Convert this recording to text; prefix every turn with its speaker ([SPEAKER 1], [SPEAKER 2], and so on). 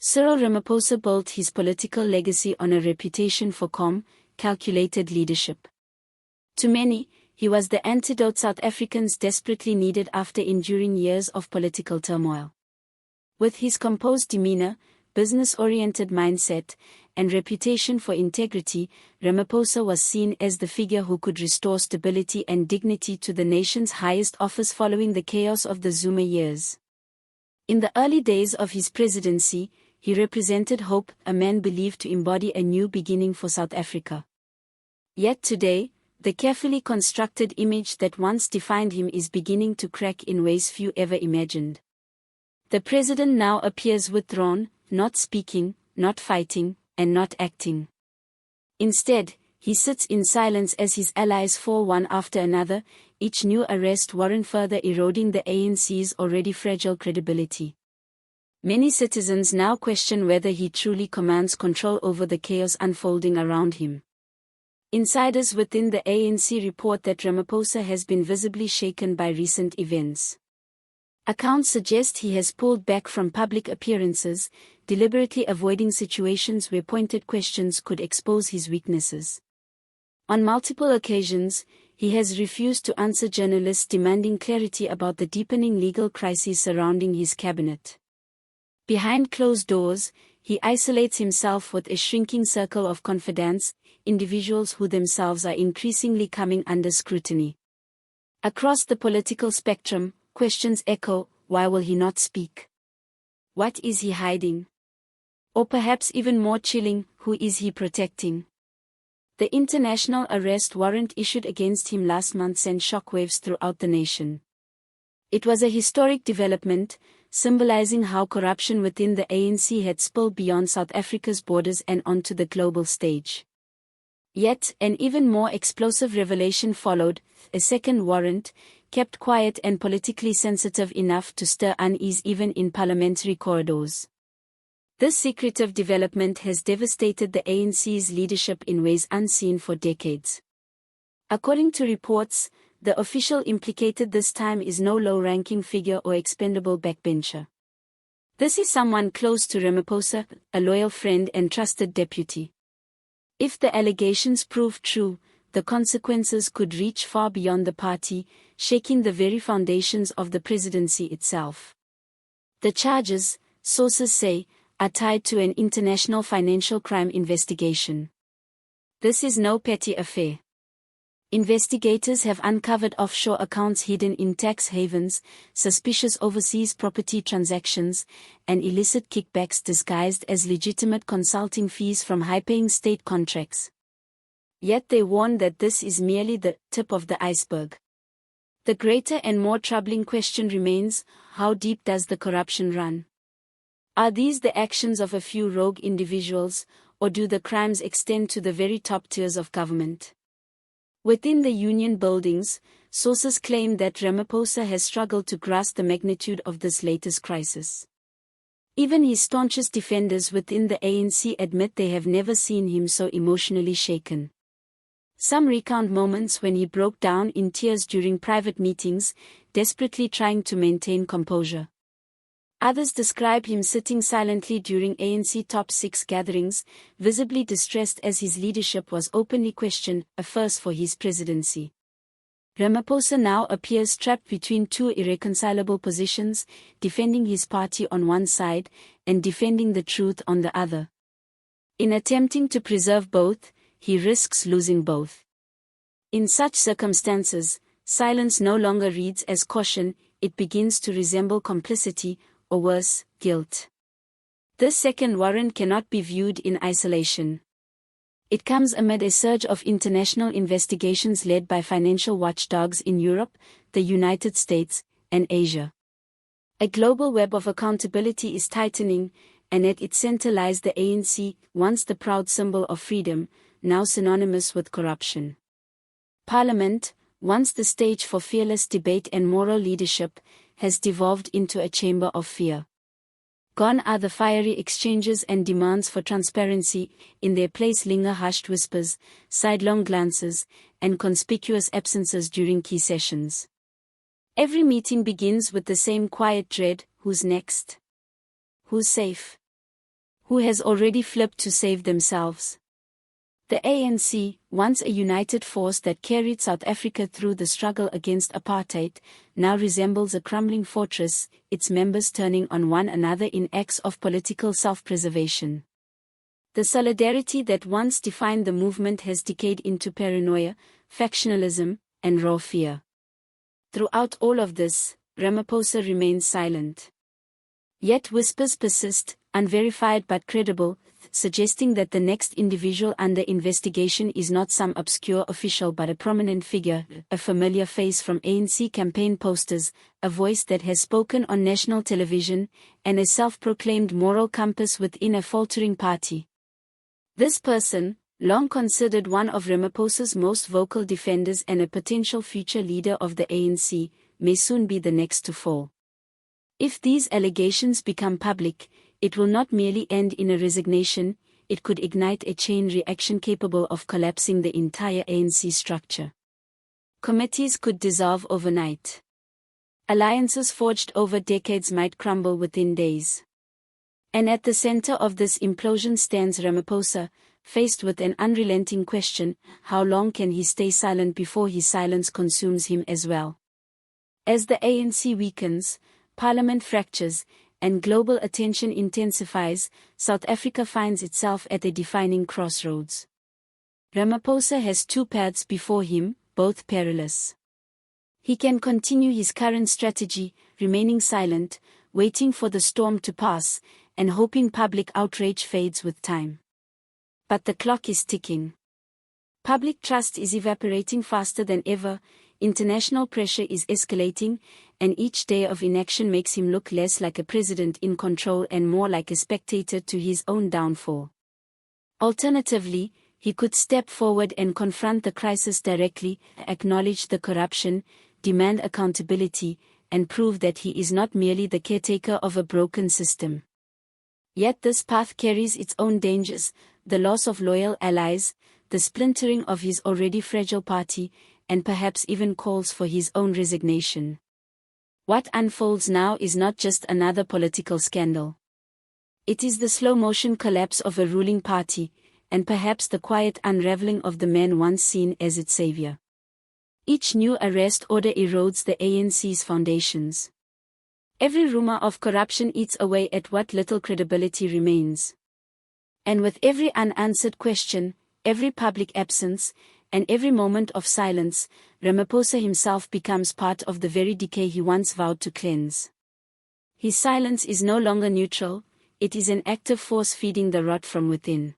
[SPEAKER 1] Cyril Ramaphosa built his political legacy on a reputation for calm, calculated leadership. To many, he was the antidote South Africans desperately needed after enduring years of political turmoil. With his composed demeanor, business-oriented mindset, and reputation for integrity, Ramaphosa was seen as the figure who could restore stability and dignity to the nation's highest office following the chaos of the Zuma years. In the early days of his presidency, he represented hope, a man believed to embody a new beginning for South Africa. Yet today, the carefully constructed image that once defined him is beginning to crack in ways few ever imagined. The president now appears withdrawn, not speaking, not fighting, and not acting. Instead, he sits in silence as his allies fall one after another, each new arrest warrant further eroding the ANC's already fragile credibility. Many citizens now question whether he truly commands control over the chaos unfolding around him. Insiders within the ANC report that Ramaphosa has been visibly shaken by recent events. Accounts suggest he has pulled back from public appearances, deliberately avoiding situations where pointed questions could expose his weaknesses. On multiple occasions, he has refused to answer journalists demanding clarity about the deepening legal crisis surrounding his cabinet. Behind closed doors, he isolates himself with a shrinking circle of confidants, individuals who themselves are increasingly coming under scrutiny. Across the political spectrum, questions echo: why will he not speak? What is he hiding? Or perhaps even more chilling, who is he protecting? The international arrest warrant issued against him last month sent shockwaves throughout the nation. It was a historic development, symbolizing how corruption within the ANC had spilled beyond South Africa's borders and onto the global stage. Yet, an even more explosive revelation followed: a second warrant, kept quiet and politically sensitive enough to stir unease even in parliamentary corridors. This secretive development has devastated the ANC's leadership in ways unseen for decades. According to reports, the official implicated this time is no low-ranking figure or expendable backbencher. This is someone close to Ramaphosa, a loyal friend and trusted deputy. If the allegations prove true, the consequences could reach far beyond the party, shaking the very foundations of the presidency itself. The charges, sources say, are tied to an international financial crime investigation. This is no petty affair. Investigators have uncovered offshore accounts hidden in tax havens, suspicious overseas property transactions, and illicit kickbacks disguised as legitimate consulting fees from high-paying state contracts. Yet they warn that this is merely the tip of the iceberg. The greater and more troubling question remains: how deep does the corruption run? Are these the actions of a few rogue individuals, or do the crimes extend to the very top tiers of government? Within the union buildings, sources claim that Ramaphosa has struggled to grasp the magnitude of this latest crisis. Even his staunchest defenders within the ANC admit they have never seen him so emotionally shaken. Some recount moments when he broke down in tears during private meetings, desperately trying to maintain composure. Others describe him sitting silently during ANC Top 6 gatherings, visibly distressed as his leadership was openly questioned, a first for his presidency. Ramaphosa now appears trapped between two irreconcilable positions, defending his party on one side, and defending the truth on the other. In attempting to preserve both, he risks losing both. In such circumstances, silence no longer reads as caution, it begins to resemble complicity, or worse, guilt. This second warrant cannot be viewed in isolation. It comes amid a surge of international investigations led by financial watchdogs in Europe, the United States, and Asia. A global web of accountability is tightening, and at its center lies the ANC, once the proud symbol of freedom, now synonymous with corruption. Parliament, once the stage for fearless debate and moral leadership, has devolved into a chamber of fear. Gone are the fiery exchanges and demands for transparency, in their place linger hushed whispers, sidelong glances, and conspicuous absences during key sessions. Every meeting begins with the same quiet dread: who's next? Who's safe? who has already flipped to save themselves. The ANC, once a united force that carried South Africa through the struggle against apartheid, now resembles a crumbling fortress, its members turning on one another in acts of political self-preservation. The solidarity that once defined the movement has decayed into paranoia, factionalism, and raw fear. Throughout all of this, Ramaphosa remains silent. Yet whispers persist, unverified but credible, suggesting that the next individual under investigation is not some obscure official but a prominent figure, a familiar face from ANC campaign posters, a voice that has spoken on national television, and a self-proclaimed moral compass within a faltering party. This person, long considered one of Ramaphosa's most vocal defenders and a potential future leader of the ANC, may soon be the next to fall. If these allegations become public, it will not merely end in a resignation, it could ignite a chain reaction capable of collapsing the entire ANC structure. Committees could dissolve overnight. Alliances forged over decades might crumble within days. And at the center of this implosion stands Ramaphosa, faced with an unrelenting question: how long can he stay silent before his silence consumes him as well? As the ANC weakens, Parliament fractures, and global attention intensifies, South Africa finds itself at a defining crossroads. Ramaphosa has two paths before him, both perilous. He can continue his current strategy, remaining silent, waiting for the storm to pass, and hoping public outrage fades with time. But the clock is ticking. Public trust is evaporating faster than ever, international pressure is escalating, and each day of inaction makes him look less like a president in control and more like a spectator to his own downfall. Alternatively, he could step forward and confront the crisis directly, acknowledge the corruption, demand accountability, and prove that he is not merely the caretaker of a broken system. Yet this path carries its own dangers: the loss of loyal allies, the splintering of his already fragile party, and perhaps even calls for his own resignation. What unfolds now is not just another political scandal. It is the slow-motion collapse of a ruling party, and perhaps the quiet unraveling of the man once seen as its savior. Each new arrest order erodes the ANC's foundations. Every rumor of corruption eats away at what little credibility remains. And with every unanswered question, every public absence, and every moment of silence, Ramaphosa himself becomes part of the very decay he once vowed to cleanse. His silence is no longer neutral, it is an active force feeding the rot from within.